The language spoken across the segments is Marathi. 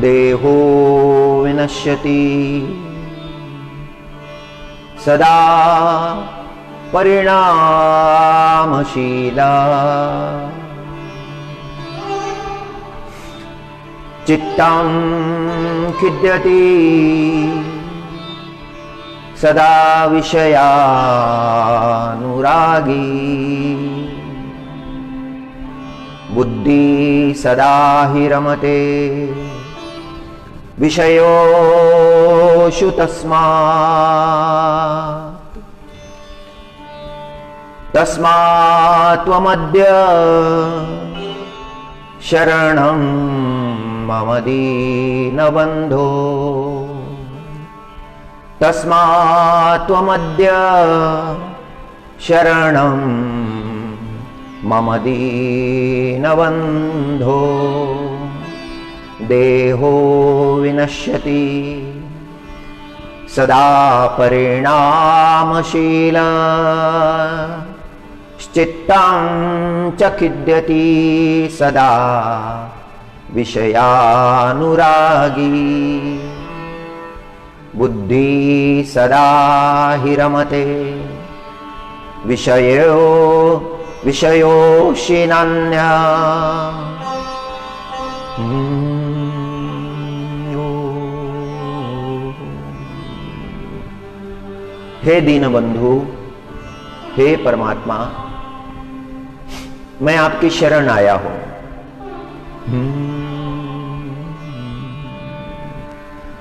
देहो विनश्यति सदा परिणामशीला चित्तं खिद्यति सदा विषयानुरागी बुद्धि सदा हि रमते विषयोषु तस्मात् त्वमद्य शरणं मम दीनबन्धो तस्मात् त्वमद्य शरणं मम दीनबन्धो देहो विनश्यति सदा परिणामशील चित्तं च खिद्यति सदा विषयानुरागी बुद्धि सदा हि रमते विषयोषि नान्या हे दीनबंधु, हे परमात्मा, मैं आपकी शरण आया हूं।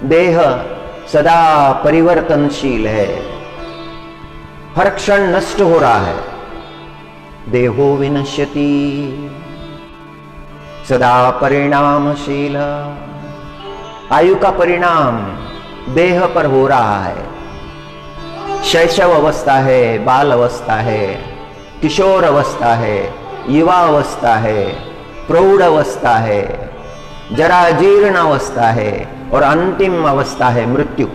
देह सदा परिवर्तनशील है, हर क्षण नष्ट हो रहा है। देहो विनश्यति सदा परिणामशील, आयु का परिणाम देह पर हो रहा है। शैशव अवस्था है, बाल अवस्था है, किशोर अवस्था है, युवा अवस्था है, प्रौढ़ अवस्था है, जरा जीर्ण अवस्था है और अंतिम अवस्था है मृत्यु।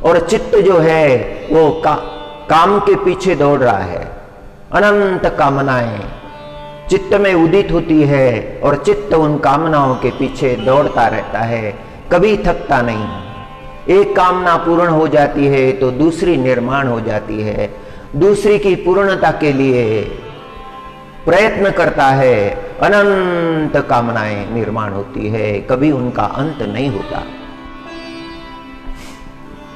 और चित्त जो है वो काम के पीछे दौड़ रहा है। अनंत कामनाएं चित्त में उदित होती है और चित्त उन कामनाओं के पीछे दौड़ता रहता है, कभी थकता नहीं। एक कामना पूर्ण हो जाती है तो दूसरी निर्माण हो जाती है, दूसरी की पूर्णता के लिए प्रयत्न करता है। अनंत कामनाएं निर्माण होती है, कभी उनका अंत नहीं होता।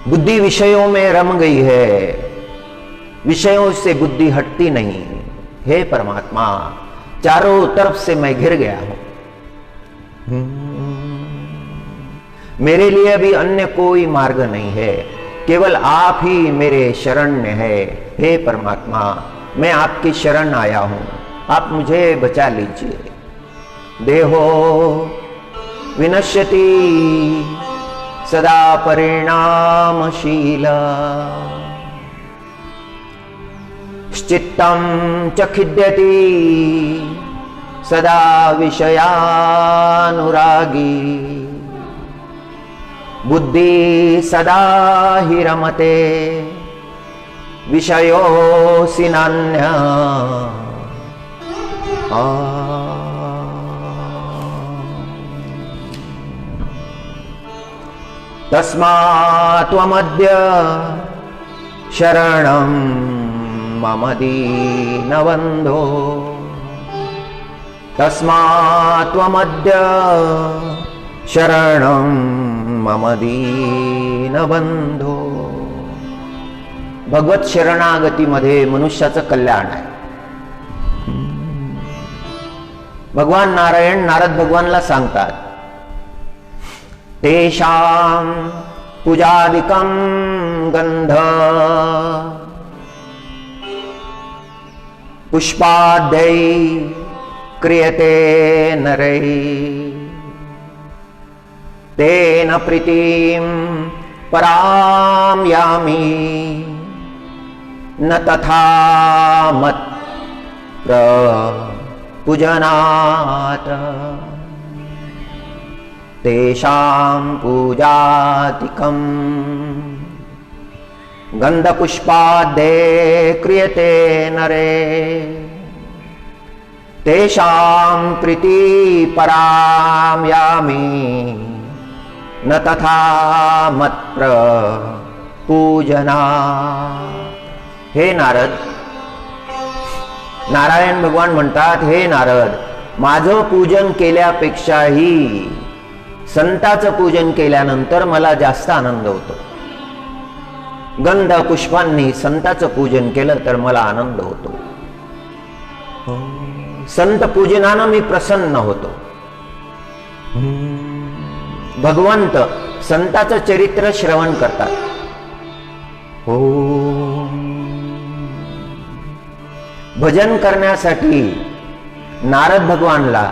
बुद्धि विषयों में रम गई है, विषयों से बुद्धि हटती नहीं। हे परमात्मा, चारों तरफ से मैं घिर गया हूं, मेरे लिए अभी अन्य कोई मार्ग नहीं है, केवल आप ही मेरे शरण्य है। हे परमात्मा, मैं आपकी शरण आया हूं, आप मुझे बचा लीजिए। देहो विनश्यति सदा परिणामशील चित्तं च खिद्यति सदा विषयानुरागी बुद्धि सदा हि रमते विषयोऽसि नान्यः। तस्मात् त्वमद्य शरणं मम दीनबन्धो तस्मात् त्वमद्य शरणं मम दीनबन्धो। भगवत शरणागतीमध्ये मनुष्याचं कल्याण आहे। भगवान नारायण नारद भगवानला सांगतात, तेषां पूजादिकं गंध पुष्पाद्यै क्रियते नरै तेन प्रीतिं परां यामि न तथा मत् प्रपूजनात् तेषां पूजादिकं गन्धपुष्पाद्ये क्रियते नरे तेषां प्रीतिपरां यामि न तथा मत्प्रपूजनात्। हे नारद, नारायण भगवान म्हणतात, हे नारद, माझं पूजन केल्यापेक्षाही संताचं पूजन केल्यानंतर मला जास्त आनंद होतो। गंध पुष्पांनी संताचं पूजन केलं तर मला आनंद होतो। संत पूजनानं मी प्रसन्न होतो। भगवंत संताचं चरित्र श्रवण करतात। भजन करण्यासाठी नारद भगवानला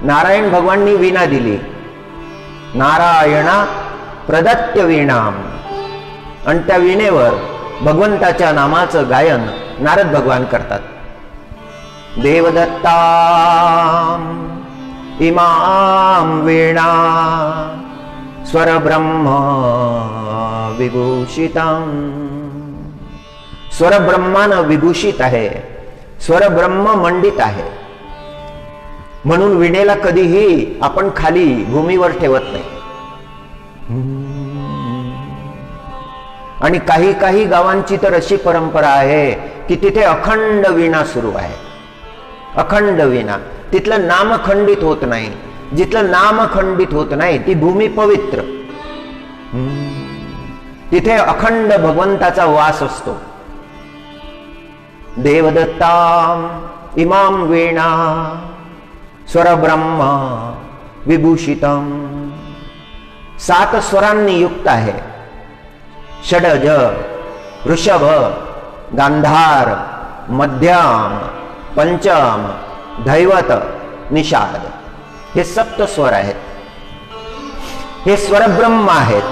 नारायण भगवाननी वीणा दिली। नारायणा प्रदत्त वीणाम, आणि त्या वीणेवर भगवंताच्या नामाचं गायन नारद भगवान करतात। देवदत्ताम इमाम वीणा स्वरब्रह्म विभूषितम, स्वरब्रह्मानं विभूषित आहे, स्वरब्रह्म मंडित आहे, म्हणून वीणेला कधीही आपण खाली भूमीवर ठेवत नाही। आणि काही काही गावांची तर अशी परंपरा आहे की तिथे अखंड वीणा सुरू आहे, अखंड वीणा। तिथलं नाम खंडित होत नाही। जिथलं नाम खंडित होत नाही ती भूमी पवित्र, तिथे अखंड भगवंताचा वास असतो। देवदत्ताम इमाम वीणा स्वरब्रह्म विभूषितम, 7 स्वरांनी युक्त आहे। षडज, ऋषभ, गांधार, मध्यम, पंचम, धैवत, निषाद, हे 7 स्वर आहेत। हे स्वरब्रह्म आहेत।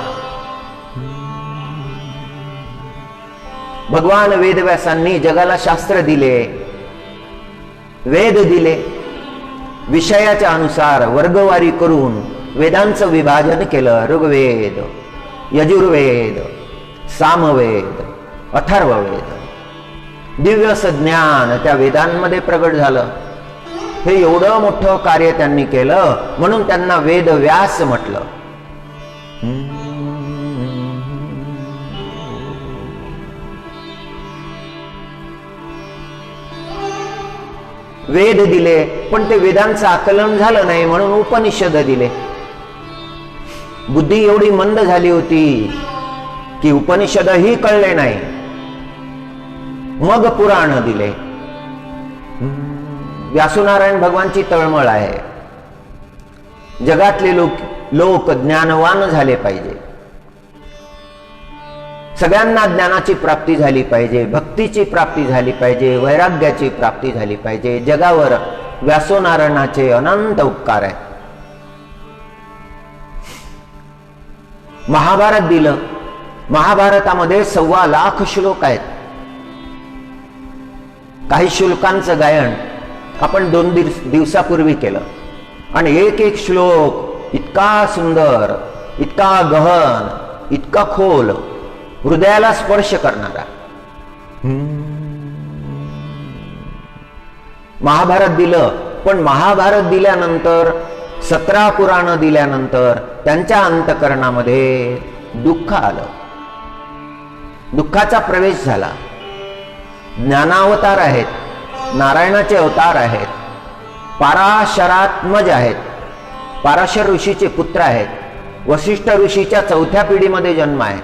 भगवान वेदव्यासांनी जगाला शास्त्र दिले, वेद दिले, विषयाच्या अनुसार वर्गवारी करून वेदांचं विभाजन केलं। ऋग्वेद, यजुर्वेद, सामवेद, अथर्ववेद, दिव्य ज्ञान त्या वेदांमध्ये प्रगट झालं। हे एवढं मोठं कार्य त्यांनी केलं म्हणून त्यांना वेदव्यास म्हटलं। वेद दिले पण ते वेदांचं आकलन झालं नाही म्हणून उपनिषद दिले। बुद्धी एवढी मंद झाली होती की उपनिषदही कळले नाही, मग पुराण दिले। व्यासनारायण भगवानची तळमळ आहे, जगातले लोक ज्ञानवान झाले पाहिजे, सगळ्यांना ज्ञानाची प्राप्ती झाली पाहिजे, भक्तीची प्राप्ती झाली पाहिजे, वैराग्याची प्राप्ती झाली पाहिजे। जगावर व्यासनारायणाचे अनंत उपकार आहेत। महाभारत दिलं, महाभारतामध्ये 1.25 लाख श्लोक आहेत। काही श्लोकांचं गायन आपण 2 दिवसापूर्वी केलं, आणि एक एक श्लोक इतका सुंदर, इतका गहन, इतका खोल, हृदयाला स्पर्श करणारा। महाभारत दिलं, पण महाभारत दिल्यानंतर 17 पुराण दिल्यानंतर त्यांच्या अंतःकरणामध्ये दुःख आलं, दुःखाचा प्रवेश झाला। ज्ञानावतार आहेत, नारायणाचे अवतार आहेत, पाराशरात्मज आहेत, पाराशर ऋषीचे पुत्र आहेत, वसिष्ठ ऋषीच्या 4थ्या पिढीमध्ये जन्म आहे।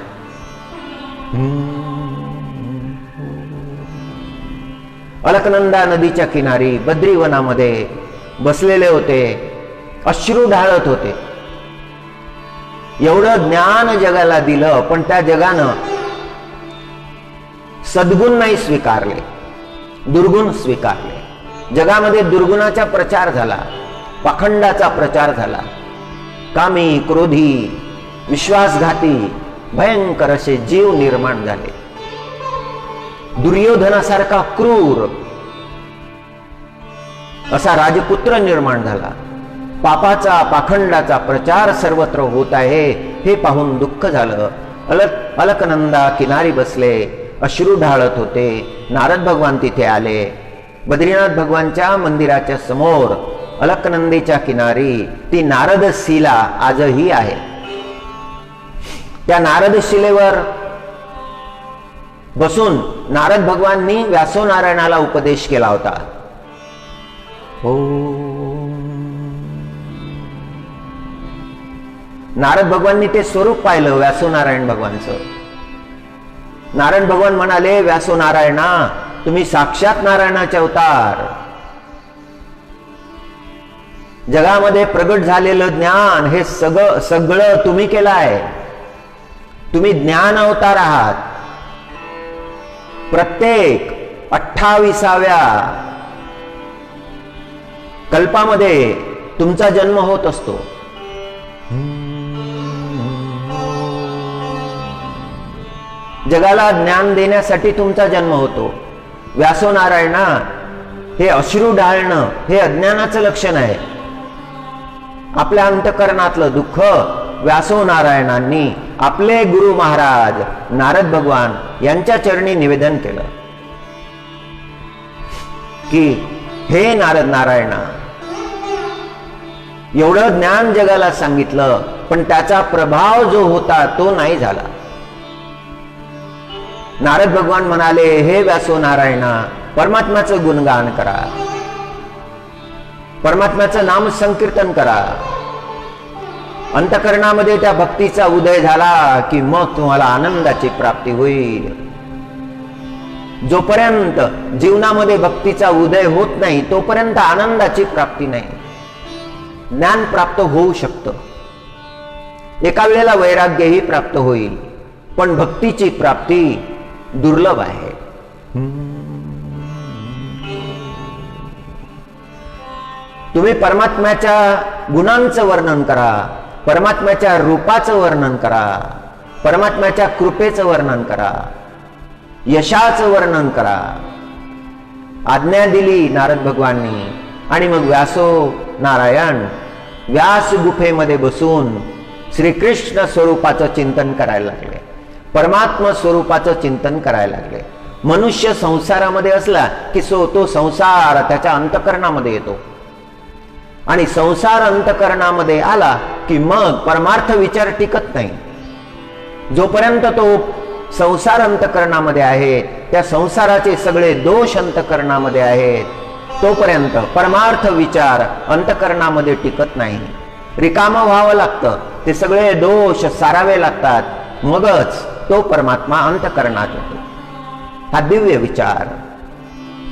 अलकनंदा नदीच्या किनारी बद्रीवनामध्ये बसलेले होते, अश्रू ढाळत होते। एवढं ज्ञान जगाला दिलं पण त्या जगानं सद्गुण नाही स्वीकारले, दुर्गुण स्वीकारले। जगामध्ये दुर्गुणाचा प्रचार झाला, पाखंडाचा प्रचार झाला। कामी, क्रोधी, विश्वासघाती भयंकर असे जीव निर्माण झाले। दुर्योधनासारखा क्रूर असा राजपुत्र निर्माण झाला. पापाचा पाखंडाचा प्रचार सर्वत्र होत आहे हे पाहून दुःख झालं. अलकनंदा किनारी बसले, अश्रू ढाळत होते. नारद भगवान तिथे आले. बद्रीनाथ भगवानच्या मंदिराच्या समोर अलकनंदीच्या किनारी ती नारद शिला आजही आहे. त्या नारद शिलेवर बसून नारद भगवाननी व्यासोनारायणाला उपदेश केला होता. नारद भगवाननी ते स्वरूप पाहिलं व्यासोनारायण भगवानचं. नारायण भगवान म्हणाले, व्यासोनारायणा, तुम्ही साक्षात नारायणाचे अवतार. जगामध्ये प्रगट झालेलं ज्ञान हे सगळं तुम्ही केलं आहे. तुम्ही ज्ञान अवतार आहात. प्रत्येक 28व्या कल्पामध्ये तुमचा जन्म होत असतो. जगाला ज्ञान देण्यासाठी तुमचा जन्म होतो. व्यासोनारायणा, हे अश्रू ढाळणं हे अज्ञानाचं लक्षण आहे. आपल्या अंतकरणातलं दुःख व्यासोनारायणांनी आपले गुरु महाराज नारद भगवान यांच्या चरणी निवेदन केलं की हे नारद नारायणा, एवढं ज्ञान जगाला सांगितलं पण त्याचा प्रभाव जो होता तो नाही झाला. नारद भगवान म्हणाले, हे व्यासोनारायणा, परमात्म्याचं गुणगान करा, परमात्म्याचं नाम संकीर्तन करा. अंतकरणामध्ये त्या भक्तीचा उदय झाला की मग तुम्हाला आनंदाची प्राप्ती होईल. जोपर्यंत जीवनामध्ये भक्तीचा उदय होत नाही तोपर्यंत आनंदाची प्राप्ती नाही. ज्ञान प्राप्त होऊ शकतं, एका वेळेला वैराग्यही प्राप्त होईल, पण भक्तीची प्राप्ती दुर्लभ आहे. तुम्ही परमात्म्याच्या गुणांचं वर्णन करा, परमात्म्याच्या रूपाचं वर्णन करा, परमात्म्याच्या कृपेचं वर्णन करा, यशाचं वर्णन करा. आज्ञा दिली नारद भगवाननी आणि मग व्यासो नारायण व्यास गुफेमध्ये बसून श्रीकृष्ण स्वरूपाचं चिंतन करायला लागले, परमात्मा स्वरूपाचं चिंतन करायला लागले. मनुष्य संसारामध्ये असला की तो संसार त्याच्या अंतकरणामध्ये येतो आणि संसार अंतकरणामध्ये आला की मग परमार्थ विचार टिकत नाही. जोपर्यंत तो संसार अंतकरणामध्ये आहे, त्या संसाराचे सगळे दोष अंतकरणामध्ये आहेत, तोपर्यंत परमार्थ विचार अंतकरणामध्ये टिकत नाही. रिकामं व्हावं लागतं, ते सगळे दोष सारावे लागतात, मगच तो परमात्मा अंतकरणात येतो. हा दिव्य विचार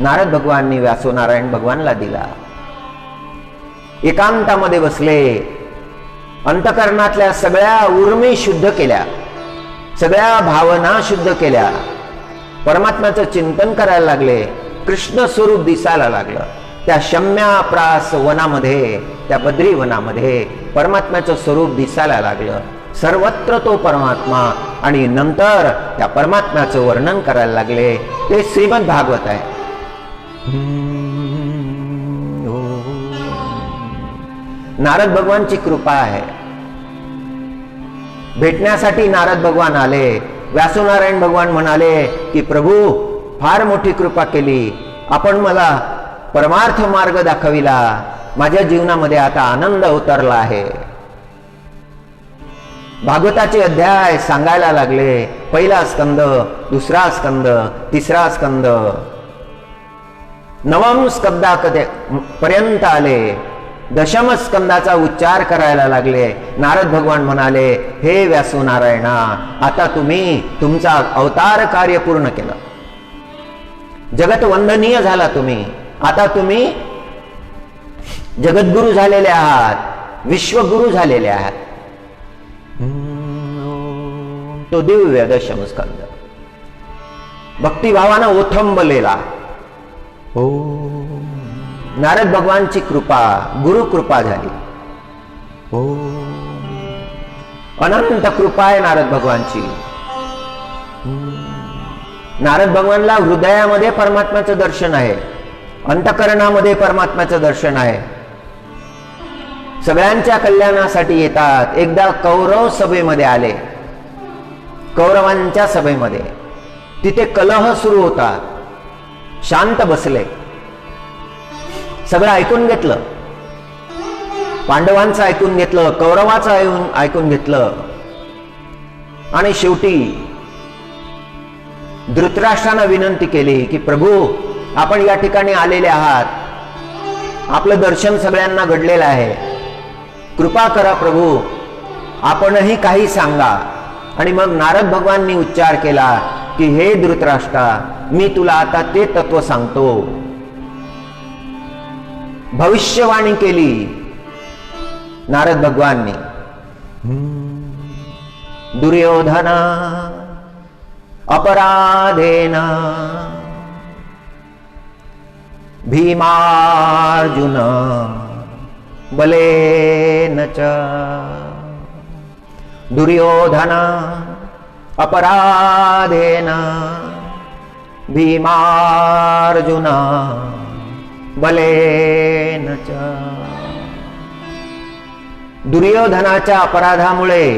नारद भगवाननी व्यासोनारायण भगवानला दिला. एकांतामध्ये बसले, अंतकरणातल्या सगळ्या उर्मी शुद्ध केल्या, सगळ्या भावना शुद्ध केल्या, परमात्म्याचं चिंतन करायला लागले. कृष्ण स्वरूप दिसायला लागलं. त्या शम्याप्रास वनामध्ये, त्या बद्री वनामध्ये परमात्म्याचं स्वरूप दिसायला लागलं. सर्वत्र तो परमात्मा आणि नंतर त्या परमात्म्याचं वर्णन करायला लागले. ते श्रीमद भागवत आहे. नारद भगवानची कृपा आहे. भेटण्यासाठी नारद भगवान आले. व्यासोनारायण भगवान म्हणाले की प्रभू, फार मोठी कृपा केली, आपण मला परमार्थ मार्ग दाखविला, माझ्या जीवनामध्ये आता आनंद उतरला आहे. भागवताचे अध्याय सांगायला लागले. पहिला स्कंद, दुसरा स्कंद, तिसरा स्कंद, नवम स्कंदा पर्यंत आले. दशम स्कंदाचा उच्चार करायला लागले. नारद भगवान म्हणाले, हे व्यासोनारायणा, आता तुम्ही तुमचा अवतार कार्य पूर्ण केलं, जगत वंदनीय झाला तुम्ही. आता तुम्ही जगद्गुरु झालेले आहात, विश्वगुरु झालेले आहात. तो दिव्य दशम स्कंद भक्तिभावानं ओथंबलेला. नारद भगवानची कृपा, गुरु कृपा झाली. अनंत कृपा आहे नारद भगवानची. नारद भगवानला हृदयामध्ये परमात्म्याचं दर्शन आहे. अंतःकरणामध्ये परमात्म्याचं दर्शन आहे. सगळ्यांच्या कल्याणासाठी येतात. एकदा कौरव सभेमध्ये आले, कौरवांच्या सभेमध्ये. तिथे कलह सुरू होता. शांत बसले, सगळं ऐकून घेतलं. पांडवांचं ऐकून घेतलं, कौरवाचं ऐकून घेतलं. आणि शेवटी धृतराष्ट्रानं विनंती केली की प्रभू, आपण या ठिकाणी आलेले आहात, आपलं दर्शन सगळ्यांना घडलेलं आहे, कृपा करा प्रभू, आपणही काही सांगा. आणि मग नारद भगवाननी उच्चार केला की हे धृतराष्ट्रा, मी तुला आता ते तत्व सांगतो. भविष्यवाणी केली नारद भगवाननी. दुर्योधना अपराधेन भीमार्जुन बलेन च. दुर्योधन अपराधेन भीमार्जुन बलेन च. दुर्योधनाच्या अपराधामुळे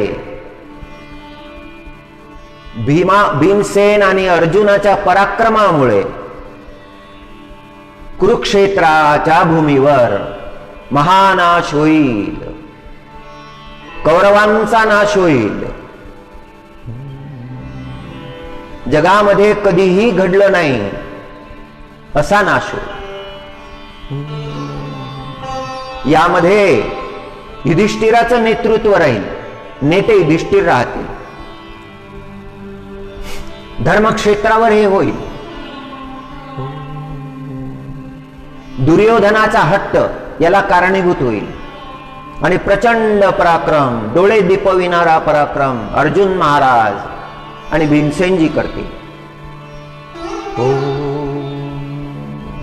भीमसेन आणि अर्जुनाच्या पराक्रमामुळे कुरुक्षेत्राच्या भूमीवर महानाश होईल, कौरवांचा नाश होईल. जगामध्ये कधीही घडलं नाही असा नाश होईल. यामध्ये युधिष्ठिराचं नेतृत्व राहील, नेते युधिष्ठिर राहतील. धर्मक्षेत्रावर हे होईल. दुर्योधनाचा हट्ट याला कारणीभूत होईल. आणि प्रचंड पराक्रम, डोळे दिपविणारा पराक्रम अर्जुन महाराज आणि भीमसेनजी करतील.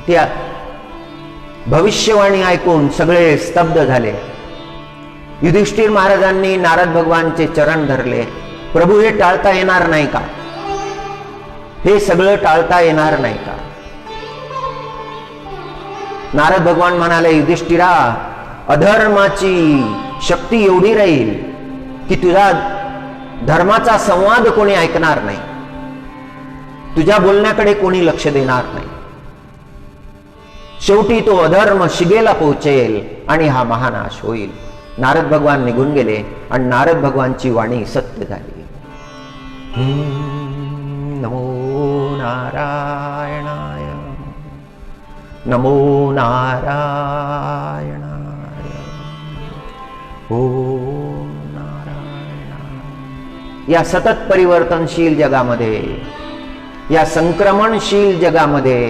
त्या भविष्यवाणी ऐकून सगळे स्तब्ध झाले. युधिष्ठिर महाराजांनी नारद भगवानचे चरण धरले. प्रभू, हे टाळता येणार नाही का? हे सगळं टाळता येणार नाही का? नारद भगवान म्हणाले, युधिष्ठिरा, अधर्माची शक्ती एवढी राहील की तुझा धर्माचा संवाद कोणी ऐकणार नाही, तुझ्या बोलण्याकडे कोणी लक्ष देणार नाही. शेवटी तो अधर्म शिगेला पोहोचेल आणि हा महानाश होईल. नारद भगवान निघून गेले आणि नारद भगवानची वाणी सत्य झाली. नमो नारायणाय, नमो नारायणाय, ओम नारायणाय. या सतत परिवर्तनशील जगामध्ये, या संक्रमणशील जगामध्ये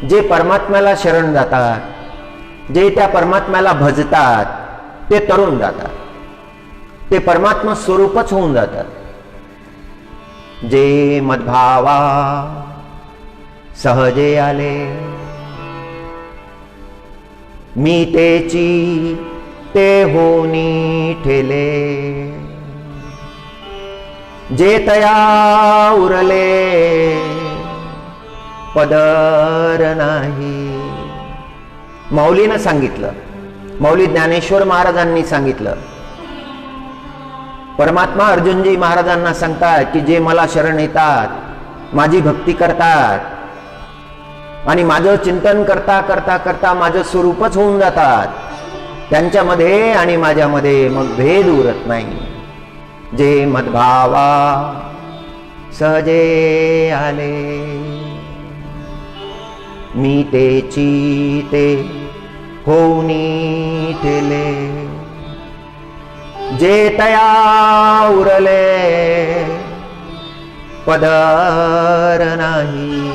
जे परमात्म्याला शरण जातात, जे त्या परमात्म्याला भजतात, ते तरुण जातात, ते परमात्मा स्वरूपच होऊन जातात. जे मद्भावा सहजे आले, मी तेची ते होनी ठेले. जे तया उरले पदर नाही. माऊलीनं सांगितलं, माऊली ज्ञानेश्वर महाराजांनी सांगितलं. परमात्मा अर्जुनजी महाराजांना सांगतात की जे मला शरण येतात, माझी भक्ती करतात आणि माझं चिंतन करता करता करता माझं स्वरूपच होऊन जातात, त्यांच्यामध्ये आणि माझ्यामध्ये मग भेद उरत नाही. जे मद्भावा सहजे आले, मी तेची ते होऊनी ठेले. जे तया उरले पदर नाही.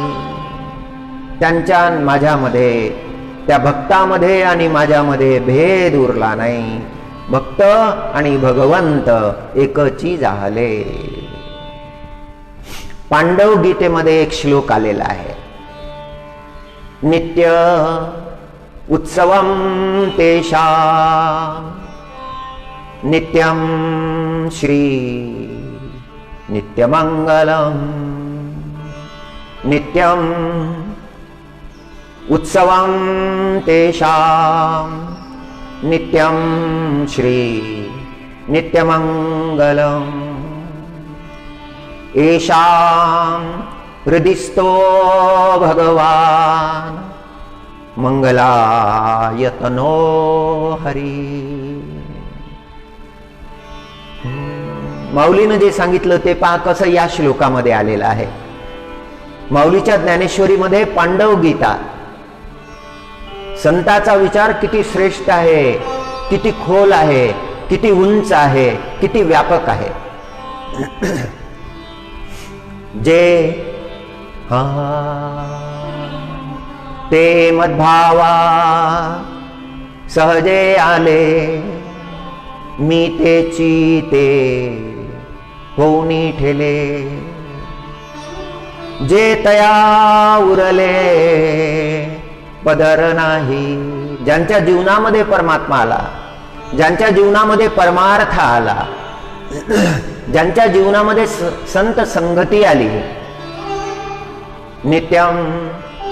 त्यांच्या माझ्यामध्ये, त्या भक्तामध्ये आणि माझ्यामध्ये भेद उरला नाही. भक्त आणि भगवंत एकची झाले. पांडव गीतेमध्ये एक श्लोक आलेला आहे. नित्य उत्सवम तेषां नित्यं श्री नित्यमंगलम नित्यं उत्सवं तेषां नित्यं श्री नित्यमंगलम् येषां हृदिस्थो भगवान् मंगलायतनो हरी. माऊलीनं जे सांगितलं ते पहा कसं या श्लोकामध्ये आलेलं आहे. माऊलीच्या ज्ञानेश्वरीमध्ये पांडव गीता, संताचा विचार किती श्रेष्ठ आहे, किती खोल आहे, किती उंच आहे, किती व्यापक आहे. जे ते मद्भावा सहजे आले, मी तेची ते होऊनी ठेले. जे तया उरले पदर नाही. ज्यांच्या जीवनामध्ये परमात्मा आला, ज्यांच्या जीवनामध्ये परमार्थ आला, ज्यांच्या जीवनामध्ये संत संगती आली, नित्यम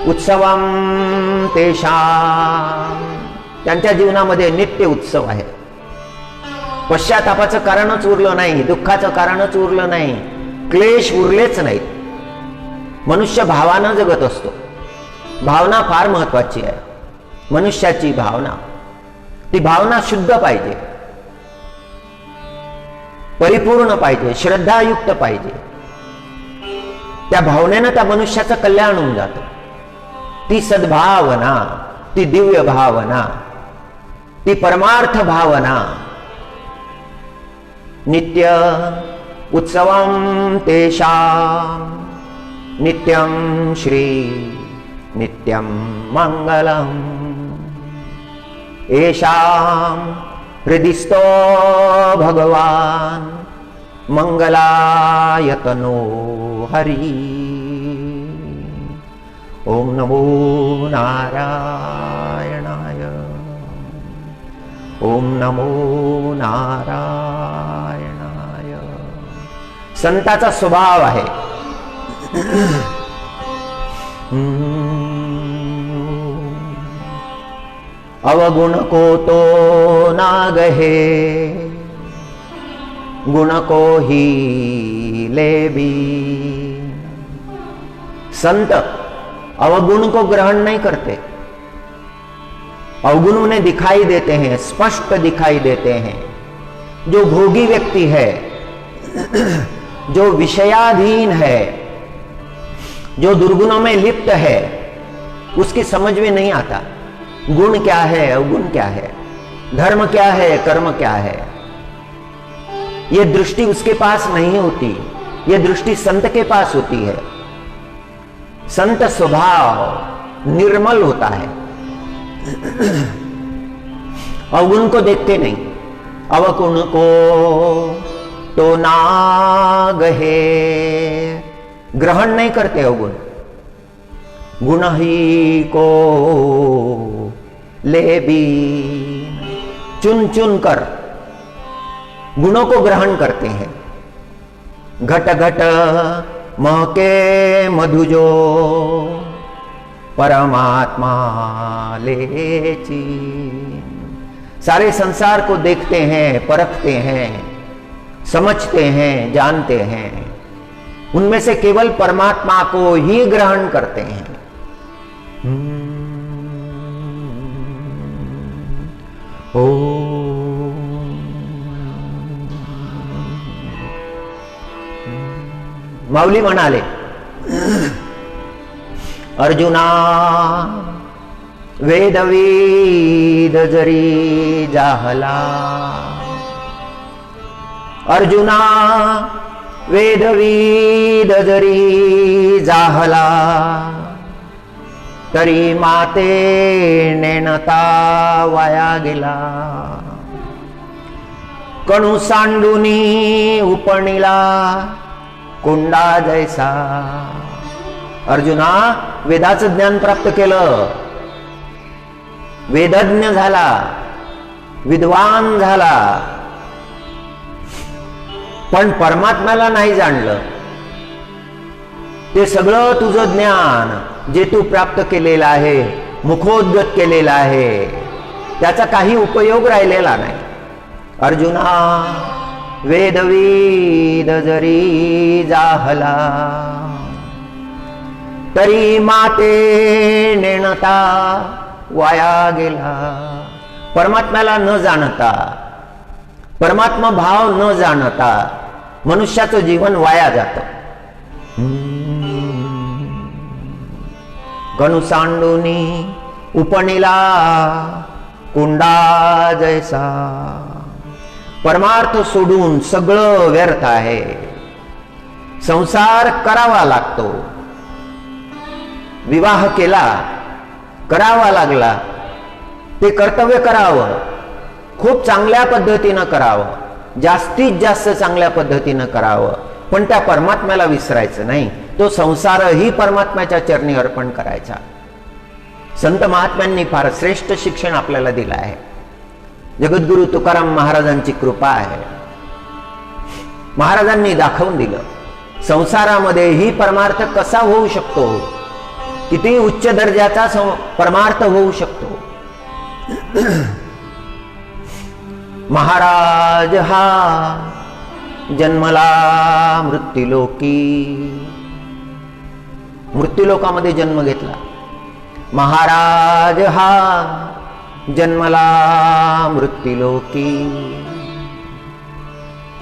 उत्सवम तेषां, त्यांच्या जीवनामध्ये नित्य उत्सव आहे. पश्चातापाचं कारणच उरलं नाही, दुःखाचं कारणच उरलं नाही, क्लेश उरलेच नाहीत. मनुष्य भावानं जगत असतो. भावना फार महत्वाची आहे. मनुष्याची भावना, ती भावना शुद्ध पाहिजे, परिपूर्ण पाहिजे, श्रद्धायुक्त पाहिजे. त्या भावनेनं त्या मनुष्याचं कल्याण होऊन जातं. ती सद्भावना, ती दिव्य भावना, ती परमार्थ भावना. नित्य उत्सवं तेषां नित्यं श्री नित्यं मंगलम् येषां हृदिस्थो भगवान् मंगलायतनो हरि. ओम नमो नारायणाय. ओम नमो नारायणाय. संताचा स्वभाव आहे. अवगुण को तो नागहे, गुण को ही लेबी. संत अवगुण को ग्रहण नहीं करते. अवगुण उन्हें दिखाई देते हैं, स्पष्ट दिखाई देते हैं. जो भोगी व्यक्ति है, जो विषयाधीन है, जो दुर्गुणों में लिप्त है, उसकी समझ में नहीं आता गुण क्या है, अवगुण क्या है, धर्म क्या है, कर्म क्या है. यह दृष्टि उसके पास नहीं होती. यह दृष्टि संत के पास होती है. संत स्वभाव निर्मल होता है, अवगुण को देखते नहीं. अवगुण को तो नागहे, ग्रहण नहीं करते अवगुण. गुण ही को ले भी, चुन चुन कर गुणों को ग्रहण करते हैं. घट घट महके मधुजो परमात्मा लेची. सारे संसार को देखते हैं, परखते हैं, समझते हैं, जानते हैं. उनमें से केवल परमात्मा को ही ग्रहण करते हैं. ओ माऊली म्हणाले, अर्जुना वेदवेद जरी जाहला. अर्जुना वेदवेद जरी जाहला, तरी माते नेणता वाया गेला. कणू सांडूनी उपणीला कुंडा जैसा. अर्जुना वेदाचं ज्ञान प्राप्त केलं, वेदज्ञ झाला, विद्वान झाला, पण परमात्म्याला नाही जाणलं. ते सगळं तुझं ज्ञान जे तू प्राप्त केलेला आहे, मुखोद्गत केलेला आहे, त्याचा काही उपयोग राहिलेला नाही. अर्जुना वेदविद जरी जाहला, तरी माते नेणता वाया गेला. परमात्म्याला न जाणता, परमात्मा भाव न जाणता मनुष्याचं जीवन वाया जातं. कणुसांडुनी उपनिला कुंडा जैसा. परमार्थ सोडून सगळं व्यर्थ आहे. संसार करावा लागतो. विवाह केला, करावा लागला, ते कर्तव्य करावं, खूप चांगल्या पद्धतीनं करावं, जास्तीत जास्त चांगल्या पद्धतीनं करावं, पण त्या परमात्म्याला विसरायचं नाही. तो संसारही परमात्म्याच्या चरणी अर्पण करायचा. संत महात्म्यांनी फार श्रेष्ठ शिक्षण आपल्याला दिलं आहे. जगद्गुरु तुकाराम महाराजांची कृपा आहे. महाराजांनी दाखवून दिलं संसारामध्येही परमार्थ कसा होऊ शकतो, किती उच्च दर्जाचा परमार्थ होऊ शकतो. महाराज हा जन्मला मृत्यूलोकी, मृत्यूलोकामध्ये जन्म घेतला. महाराज हा जन्मला मृत्यूलोकी,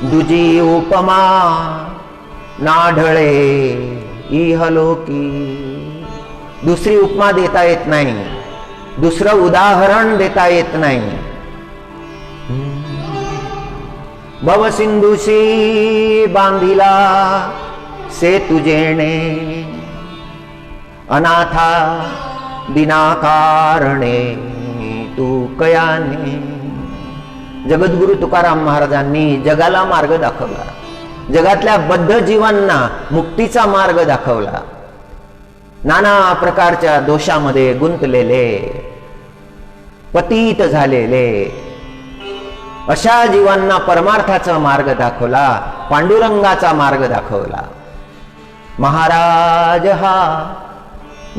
दुजी उपमा नाढळे इहलोकी. दुसरी उपमा देता येत नाही, दुसरं उदाहरण देता येत नाही. भवसिंधुशी बांधिला सेतु जेणे, अनाथा दिनाकारणे तू कयाने. जगद्गुरु तुकाराम महाराजांनी जगाला मार्ग दाखवला, जगातल्या बद्ध जीवांना मुक्तीचा मार्ग दाखवला. नाना प्रकारच्या दोषामध्ये गुंतलेले, पतित झालेले अशा जीवांना परमार्थाचा मार्ग दाखवला, पांडुरंगाचा मार्ग दाखवला. महाराज हा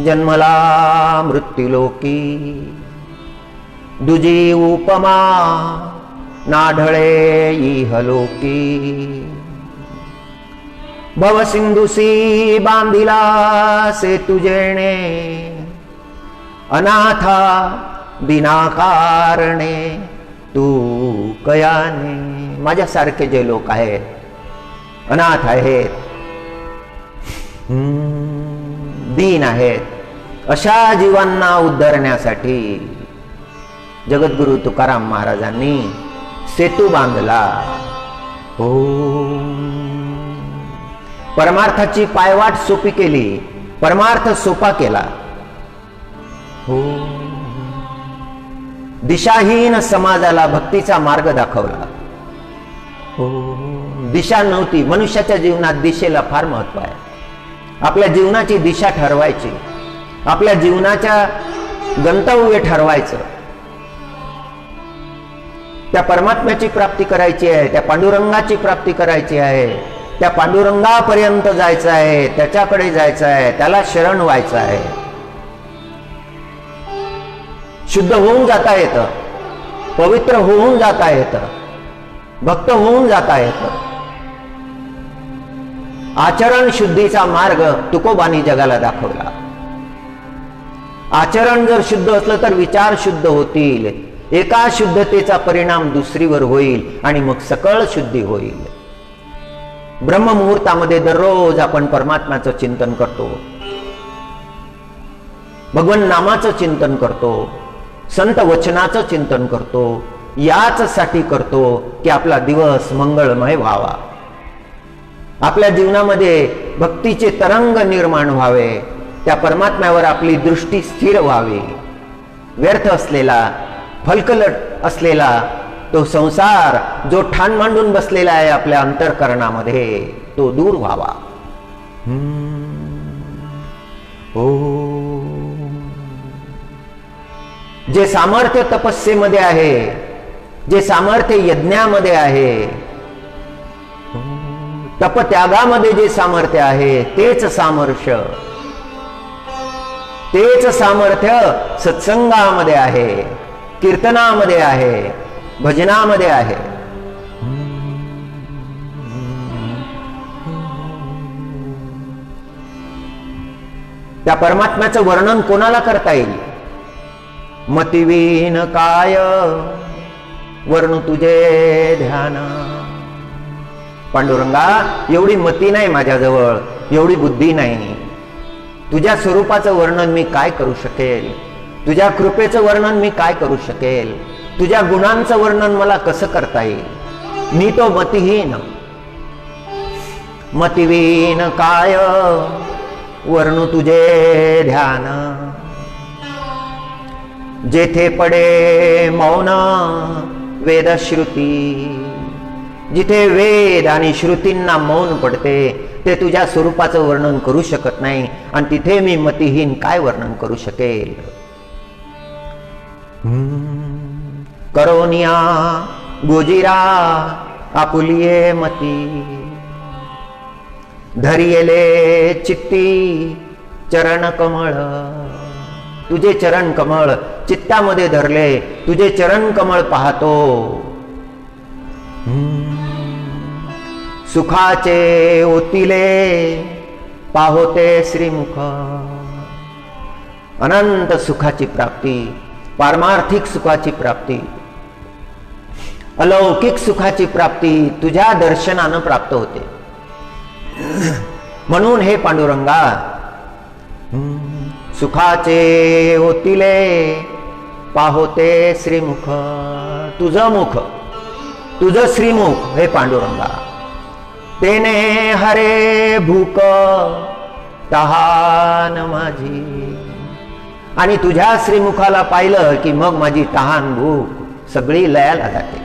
जन्मला मृत्यूलोकी, दुजी उपमा नाढळे इहलोकी. भवसिंधुसी बांधिला सेतु जेणे, अनाथा दिनाकारणे तू कयाने. माझ्यासारखे जे लोक आहेत, अनाथ आहेत, दीन आहेत, अशा जीवांना उद्धरण्यासाठी जगद्गुरु तुकाराम महाराजांनी सेतू बांधला. हो, परमार्थाची पायवाट सोपी केली, परमार्थ सोपा केला. हो, दिशाहीन समाजाला भक्तीचा मार्ग दाखवला. हो, दिशा नव्हती. मनुष्याच्या जीवनात दिशेला फार महत्व आहे. आपल्या जीवनाची दिशा ठरवायची, आपल्या जीवनाच्या गंतव्य ठरवायचं. त्या परमात्म्याची प्राप्ती करायची आहे, त्या पांडुरंगाची प्राप्ती करायची आहे, त्या पांडुरंगापर्यंत जायचं आहे, त्याच्याकडे जायचं आहे, त्याला शरण व्हायचं आहे. शुद्ध होऊन जाता येतं, पवित्र होऊन जाता येतं, भक्त होऊन जाता येतं. आचरण शुद्धीचा मार्ग तुकोबांनी जगाला दाखवला. आचरण जर शुद्ध असलं तर विचार शुद्ध होतील. एका शुद्धतेचा परिणाम दुसरीवर होईल आणि मग सकळ शुद्धी होईल. ब्रह्ममुहूर्तामध्ये दररोज आपण परमात्म्याचं चिंतन करतो, भगवन नामाचं चिंतन करतो, संत वचनाचं चिंतन करतो. याच साठी करतो की आपला दिवस मंगळमय व्हावा, आपल्या जीवनामध्ये भक्तीचे तरंग निर्माण व्हावे, त्या परमात्म्यावर आपली दृष्टी स्थिर व्हावी. व्यर्थ असलेला, फलकलट असलेला तो संसार जो ठाण मांडून बसलेला आहे आपल्या अंतःकरणामध्ये, तो दूर व्हावा. जे सामर्थ्य तपस्येमध्ये आहे, जे सामर्थ्य यज्ञामध्ये आहे, तपत्यागामध्ये जे सामर्थ्य आहे, तेच सामर्थ्य तेच सामर्थ्य सत्संगामध्ये आहे, कीर्तनामध्ये आहे, भजनामध्ये आहे. त्या परमात्म्याचं वर्णन कोणाला करता येईल? मतिवीन काय वर्णू तुझे ध्यान. पांडुरंगा, एवढी मती नाही माझ्याजवळ, एवढी बुद्धी नाही. तुझ्या स्वरूपाचं वर्णन मी काय करू शकेल? तुझ्या कृपेचं वर्णन मी काय करू शकेल? तुझ्या गुणांचं वर्णन मला कसं करता येईल? मी तो मतिहीन. मतिवीन काय वर्णू तुझे ध्यान. जेथे पडे मौन वेदश्रुती, जिथे वेद आणि श्रुतींना मौन पडते ते तुझ्या स्वरूपाचं वर्णन करू शकत नाही, आणि तिथे मी मतिहीन काय वर्णन करू शकेल? करोनिया गोजिरा आपुलिये मती, धरियेले चित्ती चरण कमळ. तुझे चरण कमळ चित्तामध्ये धरले, तुझे चरण कमळ पाहतो. सुखाचे ओतिले पाहोते श्रीमुख. अनंत सुखाची प्राप्ती, पारमार्थिक सुखाची प्राप्ती, अलौकिक सुखाची प्राप्ती तुझ्या दर्शनानं प्राप्त होते. म्हणून हे पांडुरंगा, सुखाचे ओतिले पाहोते श्रीमुख. तुझं मुख, तुझं श्रीमुख हे पांडुरंगा. तेने हरे भूक तहान माझी. आणि तुझ्या श्रीमुखाला पाहिलं की मग माझी तहान भूक सगळी लयाला जाते.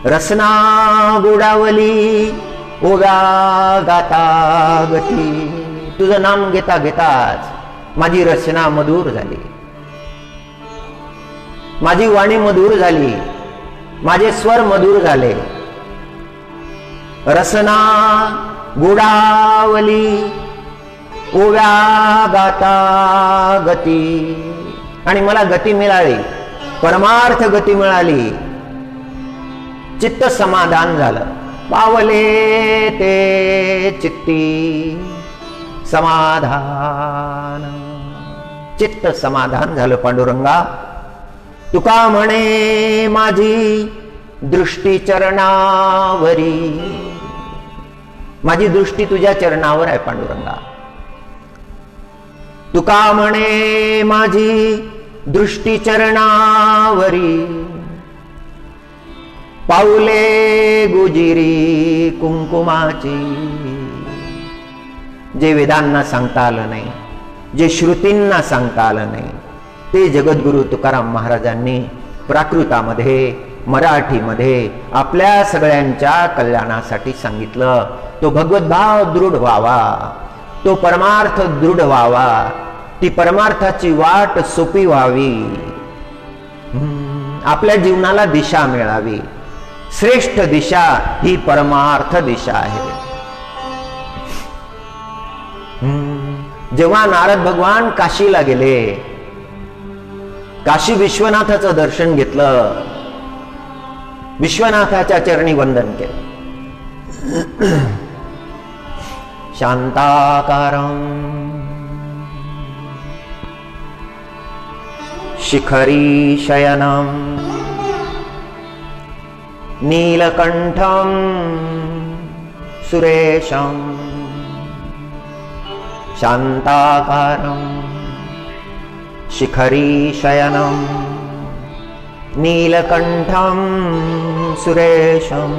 रसना गोडावली ओव्या गाता गती. तुझं नाम घेता घेताच माझी रचना मधुर झाली, माझी वाणी मधुर झाली, माझे स्वर मधुर झाले. रसना गोडावली ओव्या गाता गती. आणि मला गती मिळाली, परमार्थ गती मिळाली, चित्त समाधान झालं. पावले ते चित्ती समाधान. चित्त समाधान झालं पांडुरंगा. तुका म्हणे माझी दृष्टी चरणावरी. माझी दृष्टी तुझ्या चरणावर आहे पांडुरंगा. तुका म्हणे माझी दृष्टी चरणावरी. पाऊले गुजिरी कुंकुमाची. जे वेदांना सांगता आलं नाही, जे श्रुतींना सांगता आलं नाही, ते जगद्गुरु तुकाराम महाराजांनी प्राकृतामध्ये, मराठीमध्ये आपल्या सगळ्यांच्या कल्याणासाठी सांगितलं. तो भगवद्भाव दृढ व्हावा, तो परमार्थ दृढ व्हावा, ती परमार्थाची वाट सोपी व्हावी, आपल्या जीवनाला दिशा मिळावी. श्रेष्ठ दिशा ही परमार्थ दिशा आहे. जेव्हा नारद भगवान काशीला गेले, काशी विश्वनाथाचं दर्शन घेतलं, विश्वनाथाच्या चरणी वंदन केलं. शांताकारं शिखरी शयनं नीलकंठं सुरेशं. शांताकारं शिखरी शयनं नीलकंठं सुरेशं.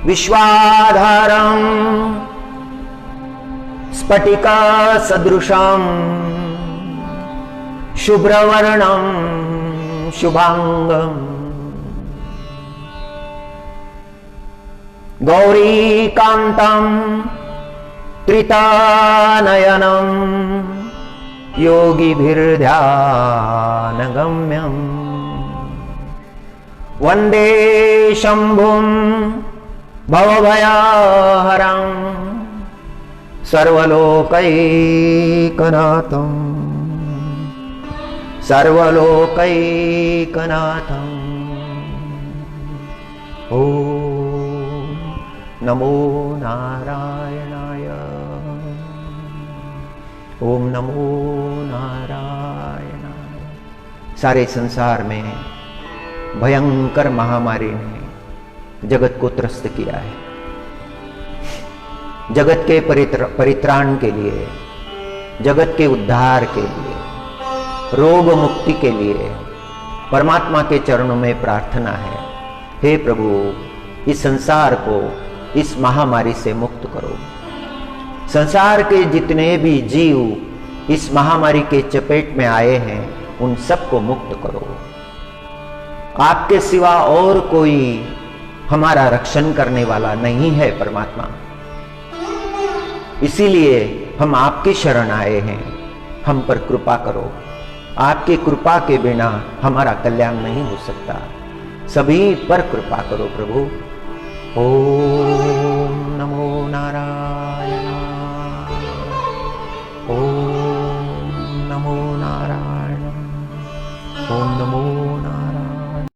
विश्वाधारं स्फटिका सदृशं शुभ्रवर्णं शुभांगं. गौरीकान्तं त्रितानयनं योगिभिर्ध्यानगम्यं. वन्दे शम्भुं भवभयहरं सर्वलोकैकनाथं सर्वलोकैकनाथं। ॐ नमो नारायणाय। ओम नमो नारायणाय। सारे संसार में भयंकर महामारी ने जगत को त्रस्त किया है। जगत के परित्राण के लिए, जगत के उद्धार के लिए, रोग मुक्ति के लिए परमात्मा के चरणों में प्रार्थना है, हे प्रभु इस संसार को इस महामारी से मुक्त करो। संसार के जितने भी जीव इस महामारी के चपेट में आए हैं उन सबको मुक्त करो। आपके सिवा और कोई हमारा रक्षण करने वाला नहीं है परमात्मा, इसीलिए हम आपकी शरण आए हैं। हम पर कृपा करो। आपकी कृपा के बिना हमारा कल्याण नहीं हो सकता। सभी पर कृपा करो प्रभु। ओम नमो नारायण। ओम नमो नारायण। ओम नमो